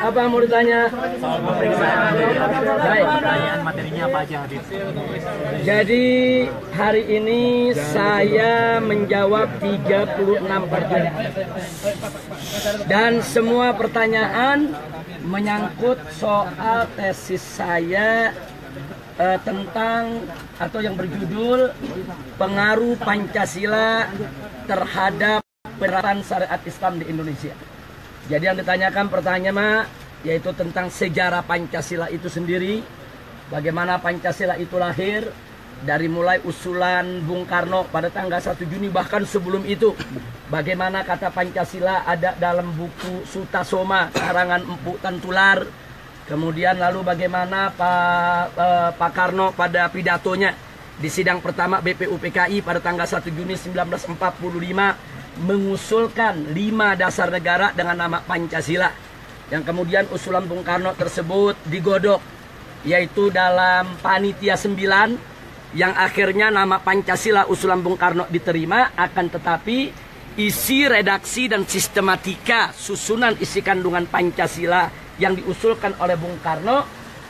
Apa mau ditanya? Soal pemeriksaan. Baik. Pertanyaan materinya apa aja, Habib? Jadi hari ini saya menjawab 36 pertanyaan. Dan semua pertanyaan menyangkut soal tesis saya tentang atau yang berjudul pengaruh Pancasila terhadap penerapan syariat Islam di Indonesia. Jadi yang ditanyakan pertanyaan yaitu tentang sejarah Pancasila itu sendiri, bagaimana Pancasila itu lahir, dari mulai usulan Bung Karno pada tanggal 1 Juni bahkan sebelum itu, bagaimana kata Pancasila ada dalam buku Sutasoma karangan Empu Tantular. Kemudian lalu bagaimana Pak Karno pada pidatonya di sidang pertama BPUPKI pada tanggal 1 Juni 1945 mengusulkan 5 dasar negara dengan nama Pancasila. Yang kemudian usulan Bung Karno tersebut digodok, yaitu dalam Panitia 9, yang akhirnya nama Pancasila usulan Bung Karno diterima, akan tetapi isi redaksi dan sistematika susunan isi kandungan Pancasila yang diusulkan oleh Bung Karno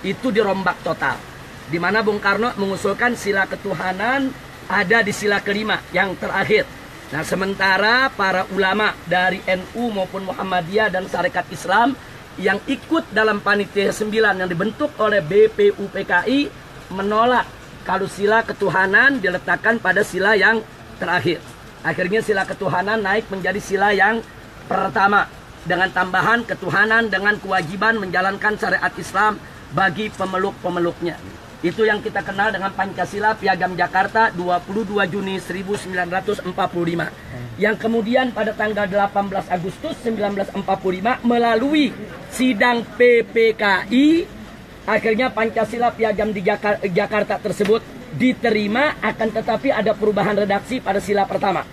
itu dirombak total. Di mana Bung Karno mengusulkan sila ketuhanan ada di sila kelima yang terakhir. Nah, sementara para ulama dari NU maupun Muhammadiyah dan Syarikat Islam yang ikut dalam Panitia 9 yang dibentuk oleh BPUPKI menolak kalau sila ketuhanan diletakkan pada sila yang terakhir. Akhirnya sila ketuhanan naik menjadi sila yang pertama, dengan tambahan ketuhanan dengan kewajiban menjalankan syariat Islam bagi pemeluk-pemeluknya. Itu yang kita kenal dengan Pancasila Piagam Jakarta 22 Juni 1945. Yang kemudian pada tanggal 18 Agustus 1945 melalui sidang PPKI, akhirnya Pancasila Piagam di Jakarta tersebut diterima, akan tetapi ada perubahan redaksi pada sila pertama.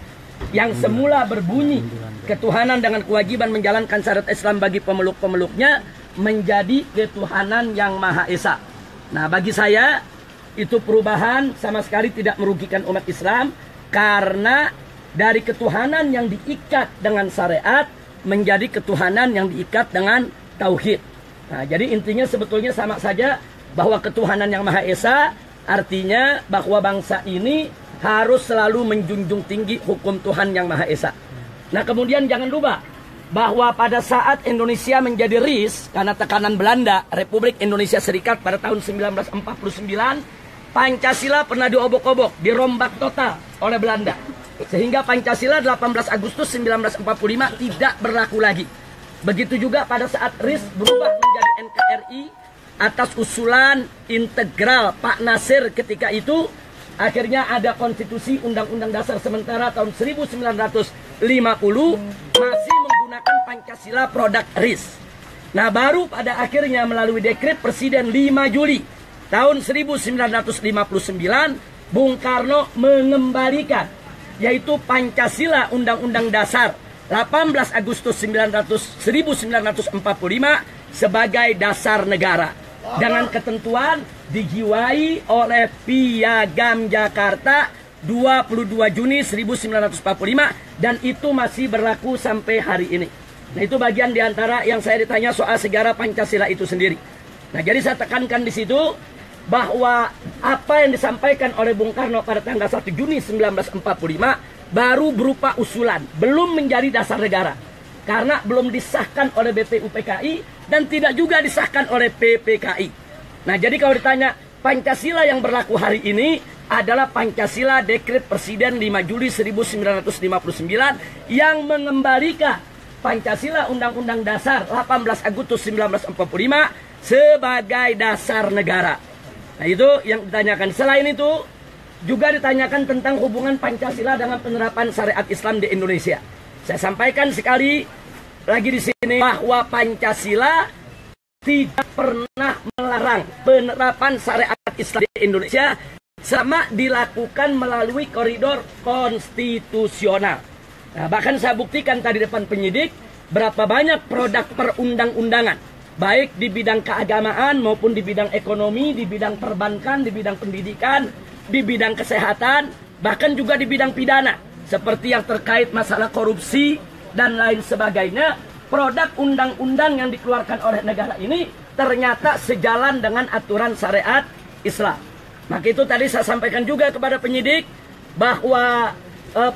Yang semula berbunyi ketuhanan dengan kewajiban menjalankan syariat Islam bagi pemeluk-pemeluknya menjadi ketuhanan yang Maha Esa. Nah, bagi saya itu perubahan sama sekali tidak merugikan umat Islam, karena dari ketuhanan yang diikat dengan syariat menjadi ketuhanan yang diikat dengan tauhid. Nah, jadi intinya sebetulnya sama saja, bahwa ketuhanan yang Maha Esa artinya bahwa bangsa ini harus selalu menjunjung tinggi hukum Tuhan yang Maha Esa. Nah, kemudian jangan lupa bahwa pada saat Indonesia menjadi RIS karena tekanan Belanda, Republik Indonesia Serikat pada tahun 1949, Pancasila pernah diobok-obok, dirombak total oleh Belanda. Sehingga Pancasila 18 Agustus 1945 tidak berlaku lagi. Begitu juga pada saat RIS berubah menjadi NKRI atas usulan integral Pak Nasir ketika itu. Akhirnya ada konstitusi Undang-Undang Dasar sementara tahun 1950 masih menggunakan Pancasila produk RIS. Nah, baru pada akhirnya melalui dekret Presiden 5 Juli tahun 1959 Bung Karno mengembalikan, yaitu Pancasila Undang-Undang Dasar 18 Agustus 1945 sebagai dasar negara. Dengan ketentuan dijiwai oleh Piagam Jakarta 22 Juni 1945 dan itu masih berlaku sampai hari ini. Nah, itu bagian diantara yang saya ditanya soal sejarah Pancasila itu sendiri. Nah, jadi saya tekankan di situ bahwa apa yang disampaikan oleh Bung Karno pada tanggal 1 Juni 1945 baru berupa usulan, belum menjadi dasar negara. Karena belum disahkan oleh BPUPKI dan tidak juga disahkan oleh PPKI. Nah, jadi kalau ditanya Pancasila yang berlaku hari ini adalah Pancasila Dekret Presiden 5 Juli 1959 yang mengembalikan Pancasila Undang-Undang Dasar 18 Agustus 1945 sebagai dasar negara. Nah, itu yang ditanyakan. Selain itu juga ditanyakan tentang hubungan Pancasila dengan penerapan syariat Islam di Indonesia. Saya sampaikan sekali lagi di sini bahwa Pancasila tidak pernah melarang penerapan syariat Islam di Indonesia sama dilakukan melalui koridor konstitusional. Nah, bahkan saya buktikan tadi depan penyidik berapa banyak produk perundang-undangan, baik di bidang keagamaan maupun di bidang ekonomi, di bidang perbankan, di bidang pendidikan, di bidang kesehatan, bahkan juga di bidang pidana, seperti yang terkait masalah korupsi dan lain sebagainya. produk undang-undang yang dikeluarkan oleh negara ini ternyata sejalan dengan aturan syariat Islam. Maka itu tadi saya sampaikan juga kepada penyidik bahwa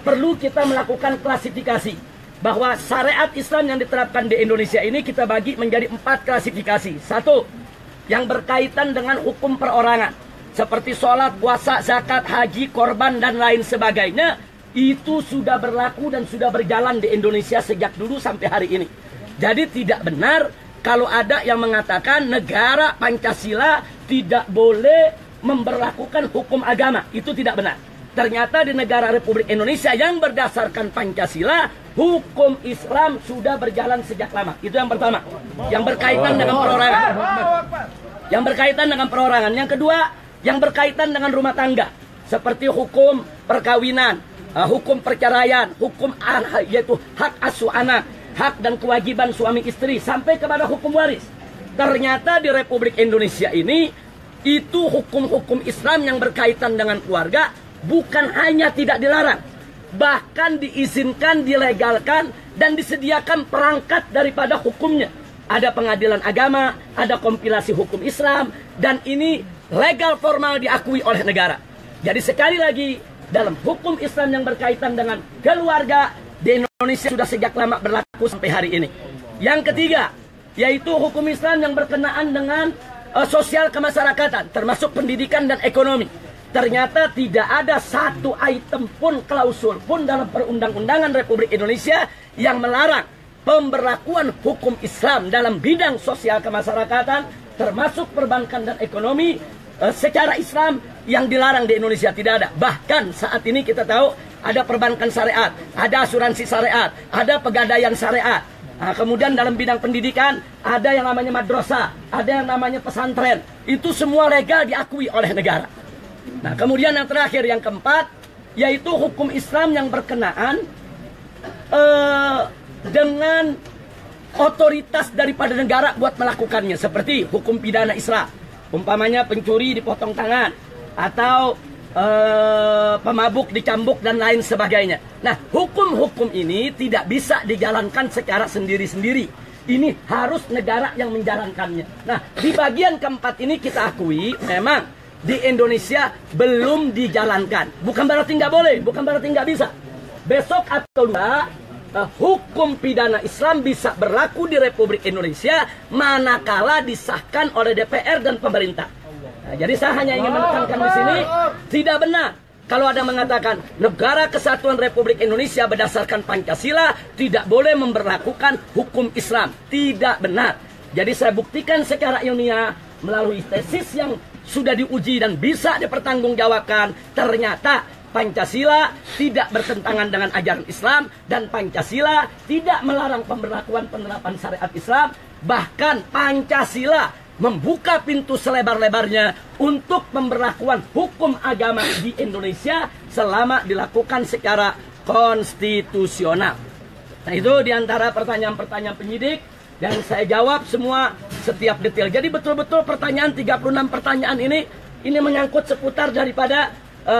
perlu kita melakukan klasifikasi, bahwa syariat Islam yang diterapkan di Indonesia ini kita bagi menjadi 4 klasifikasi. 1, yang berkaitan dengan hukum perorangan, seperti sholat, puasa, zakat, haji, korban, dan lain sebagainya. Itu sudah berlaku dan sudah berjalan di Indonesia sejak dulu sampai hari ini. Jadi tidak benar kalau ada yang mengatakan negara Pancasila tidak boleh memberlakukan hukum agama. Itu tidak benar. Ternyata di negara Republik Indonesia yang berdasarkan Pancasila, hukum Islam sudah berjalan sejak lama. Itu yang pertama, yang berkaitan dengan perorangan. Yang berkaitan dengan perorangan. Yang kedua, yang berkaitan dengan rumah tangga, seperti hukum perkawinan, hukum perceraian, hukum yaitu hak asuh anak, hak dan kewajiban suami istri, sampai kepada hukum waris. Ternyata di Republik Indonesia ini, itu hukum-hukum Islam yang berkaitan dengan keluarga bukan hanya tidak dilarang, bahkan diizinkan, dilegalkan, dan disediakan perangkat daripada hukumnya. Ada pengadilan agama, ada kompilasi hukum Islam, dan ini legal formal diakui oleh negara. Jadi sekali lagi, dalam hukum Islam yang berkaitan dengan keluarga di Indonesia sudah sejak lama berlaku sampai hari ini. Yang ketiga, yaitu hukum Islam yang berkenaan dengan sosial kemasyarakatan, termasuk pendidikan dan ekonomi. Ternyata tidak ada satu item pun, klausul pun dalam perundang-undangan Republik Indonesia yang melarang pemberlakuan hukum Islam dalam bidang sosial kemasyarakatan, termasuk perbankan dan ekonomi secara Islam yang dilarang di Indonesia. Tidak ada. Bahkan saat ini kita tahu ada perbankan syariat, ada asuransi syariat, ada pegadaian syariat. Nah, kemudian dalam bidang pendidikan ada yang namanya madrasah, ada yang namanya pesantren. Itu semua legal diakui oleh negara. Nah, kemudian yang terakhir, yang keempat, yaitu hukum Islam yang berkenaan dengan otoritas daripada negara buat melakukannya, seperti hukum pidana Islam, umpamanya pencuri dipotong tangan, atau pemabuk dicambuk, dan lain sebagainya. Nah, hukum-hukum ini tidak bisa dijalankan secara sendiri-sendiri. Ini harus negara yang menjalankannya. Nah, di bagian keempat ini kita akui memang di Indonesia belum dijalankan. Bukan berarti nggak boleh, bukan berarti nggak bisa. Besok atau lusa, hukum pidana Islam bisa berlaku di Republik Indonesia manakala disahkan oleh DPR dan pemerintah. Nah, jadi saya hanya ingin menekankan di sini, tidak benar kalau ada mengatakan negara kesatuan Republik Indonesia berdasarkan Pancasila tidak boleh memberlakukan hukum Islam. Tidak benar. Jadi saya buktikan secara ilmiah melalui tesis yang sudah diuji dan bisa dipertanggungjawabkan, ternyata Pancasila tidak bertentangan dengan ajaran Islam, dan Pancasila tidak melarang pemberlakuan penerapan syariat Islam. Bahkan Pancasila membuka pintu selebar-lebarnya untuk pemberlakuan hukum agama di Indonesia selama dilakukan secara konstitusional. Nah, itu diantara pertanyaan-pertanyaan penyidik, dan saya jawab semua setiap detail. Jadi betul-betul pertanyaan 36 pertanyaan ini menyangkut seputar daripada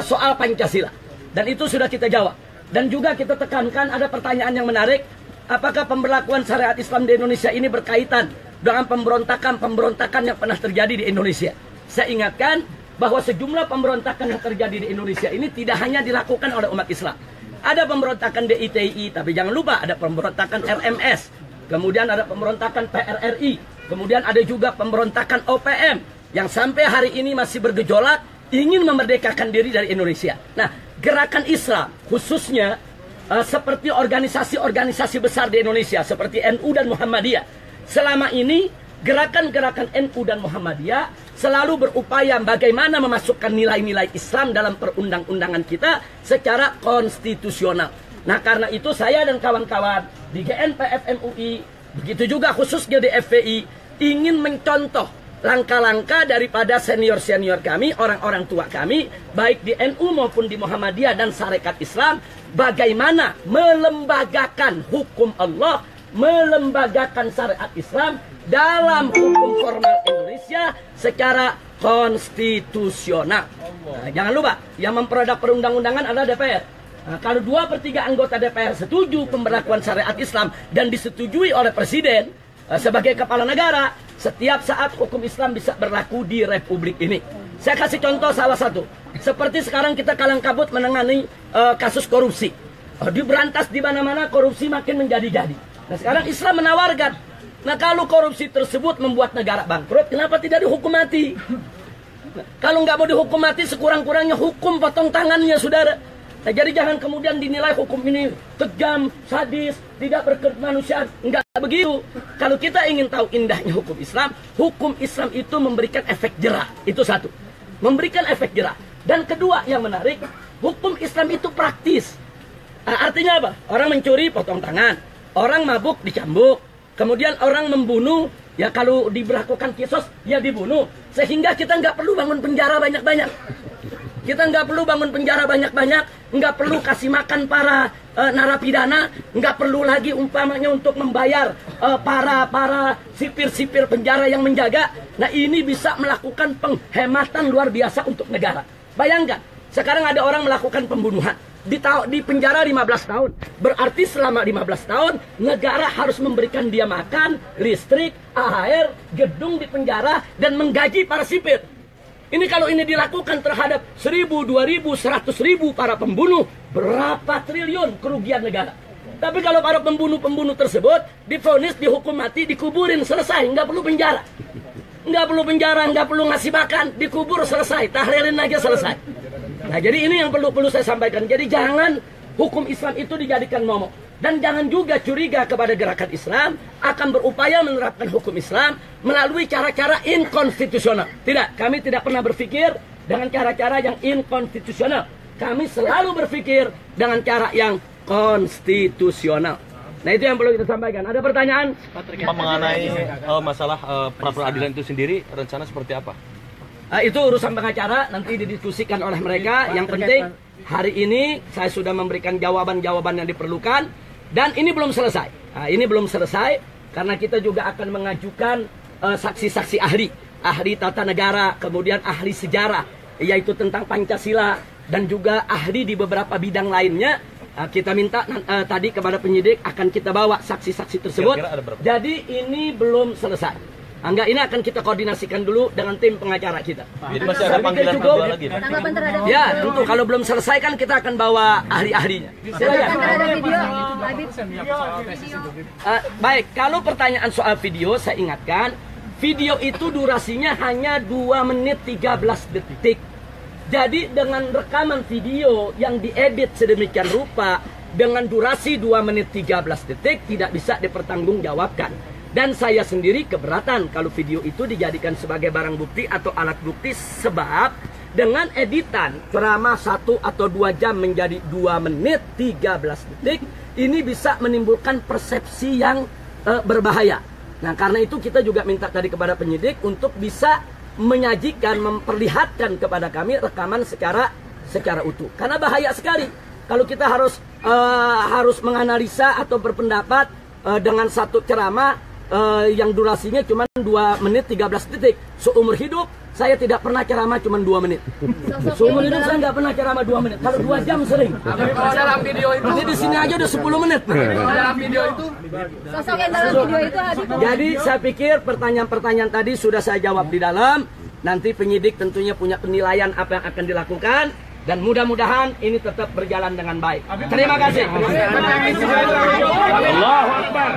soal Pancasila. Dan itu sudah kita jawab. Dan juga kita tekankan ada pertanyaan yang menarik. Apakah pemberlakuan syariat Islam di Indonesia ini berkaitan dengan pemberontakan yang pernah terjadi di Indonesia? Saya ingatkan bahwa sejumlah pemberontakan yang terjadi di Indonesia ini tidak hanya dilakukan oleh umat Islam. Ada pemberontakan DITI, tapi jangan lupa ada pemberontakan RMS. Kemudian ada pemberontakan PRRI, kemudian ada juga pemberontakan OPM yang sampai hari ini masih bergejolak ingin memerdekakan diri dari Indonesia. Nah, gerakan Islam khususnya seperti organisasi-organisasi besar di Indonesia seperti NU dan Muhammadiyah. Selama ini gerakan-gerakan NU dan Muhammadiyah selalu berupaya bagaimana memasukkan nilai-nilai Islam dalam perundang-undangan kita secara konstitusional. Nah, karena itu saya dan kawan-kawan di GNPF MUI, begitu juga khususnya di FPI, ingin mencontoh langkah-langkah daripada senior-senior kami, orang-orang tua kami, baik di NU maupun di Muhammadiyah dan Sarekat Islam, bagaimana melembagakan hukum Allah, melembagakan syariat Islam dalam hukum formal Indonesia secara konstitusional. Nah, jangan lupa, yang memproduk perundang-undangan adalah DPR. Nah, kalau 2/3 anggota DPR setuju pemberlakuan syariat Islam dan disetujui oleh Presiden sebagai kepala negara, setiap saat hukum Islam bisa berlaku di Republik ini. Saya kasih contoh salah satu. Seperti sekarang kita kalang kabut menangani kasus korupsi. Diberantas di mana-mana, korupsi makin menjadi-jadi. Nah sekarang Islam menawarkan, nah kalau korupsi tersebut membuat negara bangkrut, kenapa tidak dihukum mati? Nah, kalau nggak mau dihukum mati, sekurang-kurangnya hukum potong tangannya, saudara. Nah, jadi jangan kemudian dinilai hukum ini kejam, sadis, tidak berkemanusiaan. Enggak begitu. Kalau kita ingin tahu indahnya hukum Islam itu memberikan efek jera. Itu satu. Memberikan efek jera. Dan kedua yang menarik, hukum Islam itu praktis. Nah, artinya apa? Orang mencuri, potong tangan. Orang mabuk, dicambuk. Kemudian orang membunuh, ya kalau diberlakukan kisos, ya dibunuh. Sehingga kita nggak perlu bangun penjara banyak-banyak. Kita nggak perlu bangun penjara banyak-banyak, nggak perlu kasih makan para narapidana, nggak perlu lagi umpamanya untuk membayar para sipir-sipir penjara yang menjaga. Nah ini bisa melakukan penghematan luar biasa untuk negara. Bayangkan, sekarang ada orang melakukan pembunuhan, di penjara 15 tahun. Berarti selama 15 tahun, negara harus memberikan dia makan, listrik, air, gedung di penjara, dan menggaji para sipir. Ini kalau ini dilakukan terhadap 1.000, 2.000, 100.000 para pembunuh, berapa triliun kerugian negara. Tapi kalau para pembunuh-pembunuh tersebut divonis, dihukum mati, dikuburin, selesai, nggak perlu penjara. Nggak perlu penjara, nggak perlu ngasih makan, dikubur, selesai, tahlilin aja, selesai. Nah jadi ini yang perlu saya sampaikan. Jadi jangan hukum Islam itu dijadikan momok. Dan jangan juga curiga kepada gerakan Islam akan berupaya menerapkan hukum Islam melalui cara-cara inkonstitusional. Tidak, kami tidak pernah berpikir dengan cara-cara yang inkonstitusional. Kami selalu berpikir dengan cara yang konstitusional. Nah itu yang perlu kita sampaikan. Ada pertanyaan? Mengenai masalah pra-peradilan itu sendiri, rencana seperti apa? Itu urusan pengacara, nanti didiskusikan oleh mereka. Yang penting hari ini saya sudah memberikan jawaban-jawaban yang diperlukan. Dan ini belum selesai. Nah, ini belum selesai karena kita juga akan mengajukan saksi-saksi ahli. Ahli tata negara, kemudian ahli sejarah, yaitu tentang Pancasila. Dan juga ahli di beberapa bidang lainnya. Kita minta tadi kepada penyidik akan kita bawa saksi-saksi tersebut. Jadi ini belum selesai. Enggak, ini akan kita koordinasikan dulu dengan tim pengacara kita. Jadi masih ada panggilan kedua lagi, Pak? Tanggapan terhadap ya, tentu kalau belum selesai kan kita akan bawa ahli-ahlinya. tanggapan terhadap video, Habib. Baik, kalau pertanyaan soal video, saya ingatkan, video itu durasinya hanya 2 menit 13 detik. Jadi dengan rekaman video yang diedit sedemikian rupa, dengan durasi 2 menit 13 detik, tidak bisa dipertanggungjawabkan. Dan saya sendiri keberatan kalau video itu dijadikan sebagai barang bukti atau alat bukti, sebab dengan editan ceramah 1 atau 2 jam menjadi 2 menit 13 detik, ini bisa menimbulkan persepsi yang berbahaya. Nah karena itu kita juga minta tadi kepada penyidik untuk bisa menyajikan, memperlihatkan kepada kami rekaman secara utuh. Karena bahaya sekali kalau kita harus menganalisa atau berpendapat dengan satu ceramah yang durasinya cuma 2 menit 13 detik. Seumur hidup saya tidak pernah ceramah cuma 2 menit. Seumur hidup saya nggak pernah ceramah 2 menit. Kalau 2 jam sering. Dalam video itu, Jadi di sini aja udah 10 menit. dalam video itu, Sosok yang dalam video itu Habib. Jadi saya pikir pertanyaan-pertanyaan tadi sudah saya jawab di dalam. Nanti penyidik tentunya punya penilaian apa yang akan dilakukan. Dan mudah-mudahan ini tetap berjalan dengan baik. Terima kasih. Allahu Akbar.